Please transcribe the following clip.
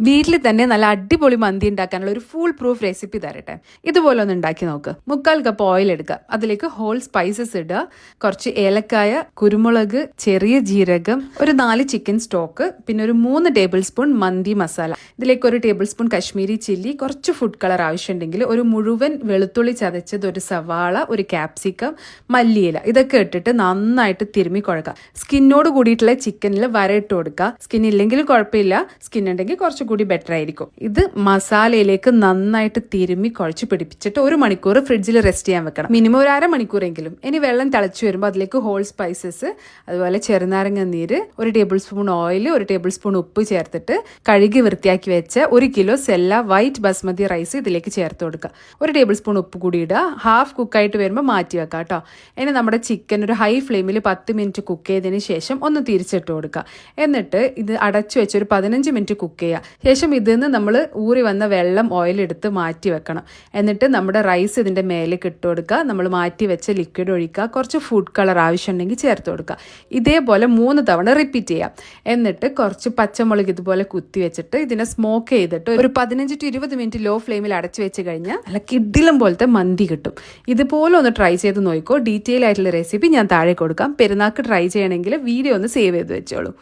വീട്ടിൽ തന്നെ നല്ല അടിപൊളി മന്തി ഉണ്ടാക്കാനുള്ള ഒരു ഫുൾ പ്രൂഫ് റെസിപ്പി തരട്ടെ. ഇതുപോലെ ഒന്ന് ഉണ്ടാക്കി നോക്ക്. 3/4 കപ്പ് ഓയിൽ എടുക്കുക, അതിലേക്ക് ഹോൾ സ്പൈസസ് ഇടുക, കുറച്ച് ഏലക്കായ, കുരുമുളക്, ചെറിയ ജീരകം, ഒരു 4 ചിക്കൻ സ്റ്റോക്ക്, പിന്നെ ഒരു 3 ടേബിൾ സ്പൂൺ മന്തി മസാല, ഇതിലേക്ക് ഒരു ടേബിൾ സ്പൂൺ കശ്മീരി ചില്ലി, കുറച്ച് ഫുഡ് കളർ ആവശ്യമുണ്ടെങ്കിൽ ഒരു മുഴുവൻ വെളുത്തുള്ളി ചതച്ചത്, ഒരു സവാള, ഒരു ക്യാപ്സിക്കം, മല്ലിയില, ഇതൊക്കെ ഇട്ടിട്ട് നന്നായിട്ട് തിരുമ്മി കുഴക്കുക. സ്കിന്നോട് കൂടിയിട്ടുള്ള ചിക്കനിൽ വരയിട്ട് കൊടുക്കുക. സ്കിൻ ഇല്ലെങ്കിലും കുഴപ്പമില്ല, സ്കിൻ ഉണ്ടെങ്കിൽ കുറച്ച് കൂടി ബെറ്റർ ആയിരിക്കും. ഇത് മസാലയിലേക്ക് നന്നായിട്ട് തിരുമ്മി കുഴച്ച് പിടിപ്പിച്ചിട്ട് 1 മണിക്കൂർ ഫ്രിഡ്ജിൽ റെസ്റ്റ് ചെയ്യാൻ വെക്കണം. മിനിമം ഒരു 1/2 മണിക്കൂറെങ്കിലും. ഇനി വെള്ളം തിളച്ചു വരുമ്പോൾ അതിലേക്ക് ഹോൾ സ്പൈസസ്, അതുപോലെ ചെറുനാരങ്ങ നീര്, 1 table spoon oil, 1 table spoon ഉപ്പ് ചേർത്തിട്ട് കഴുകി വൃത്തിയാക്കി വെച്ച 1 kilo sella white basmati rice ഇതിലേക്ക് ചേർത്ത് കൊടുക്കുക. 1 ടേബിൾ സ്പൂൺ ഉപ്പ് കൂടി ഇടുക. ഹാഫ് കുക്കായിട്ട് വരുമ്പോൾ മാറ്റി വെക്കാം കേട്ടോ. ഇനി നമ്മുടെ ചിക്കൻ ഒരു ഹൈ ഫ്ലെയിമിൽ 10 മിനിറ്റ് കുക്ക് ചെയ്തതിന് ശേഷം ഒന്ന് തിരിച്ചിട്ട് കൊടുക്കുക. എന്നിട്ട് ഇത് അടച്ചു വെച്ച് ഒരു 15 മിനിറ്റ് കുക്ക് ചെയ്യുക. ശേഷം ഇതിൽ നിന്ന് നമ്മൾ ഊറി വന്ന വെള്ളം ഓയിൽ എടുത്ത് മാറ്റി വെക്കണം. എന്നിട്ട് നമ്മുടെ റൈസ് ഇതിൻ്റെ മേലേക്ക് ഇട്ട് കൊടുക്കുക. നമ്മൾ മാറ്റി വെച്ച ലിക്വിഡ് ഒഴിക്കുക. കുറച്ച് ഫുഡ് കളർ ആവശ്യമുണ്ടെങ്കിൽ ചേർത്ത് കൊടുക്കുക. ഇതേപോലെ 3 തവണ റിപ്പീറ്റ് ചെയ്യാം. എന്നിട്ട് കുറച്ച് പച്ചമുളക് ഇതുപോലെ കുത്തി വെച്ചിട്ട് ഇതിനെ സ്മോക്ക് ചെയ്തിട്ട് ഒരു 15 to 20 മിനിറ്റ് ലോ ഫ്ലെയിമിൽ അടച്ചു വെച്ച് കഴിഞ്ഞാൽ നല്ല കിഡിലും പോലത്തെ മന്തി കിട്ടും. ഇതുപോലെ ഒന്ന് ട്രൈ ചെയ്ത് നോക്കിക്കോ. ഡീറ്റെയിൽ ആയിട്ടുള്ള റെസിപ്പി ഞാൻ താഴെ കൊടുക്കാം. പെരുന്നാൾക്ക് ട്രൈ ചെയ്യണമെങ്കിൽ വീഡിയോ ഒന്ന് സേവ് ചെയ്ത് വെച്ചോളൂ.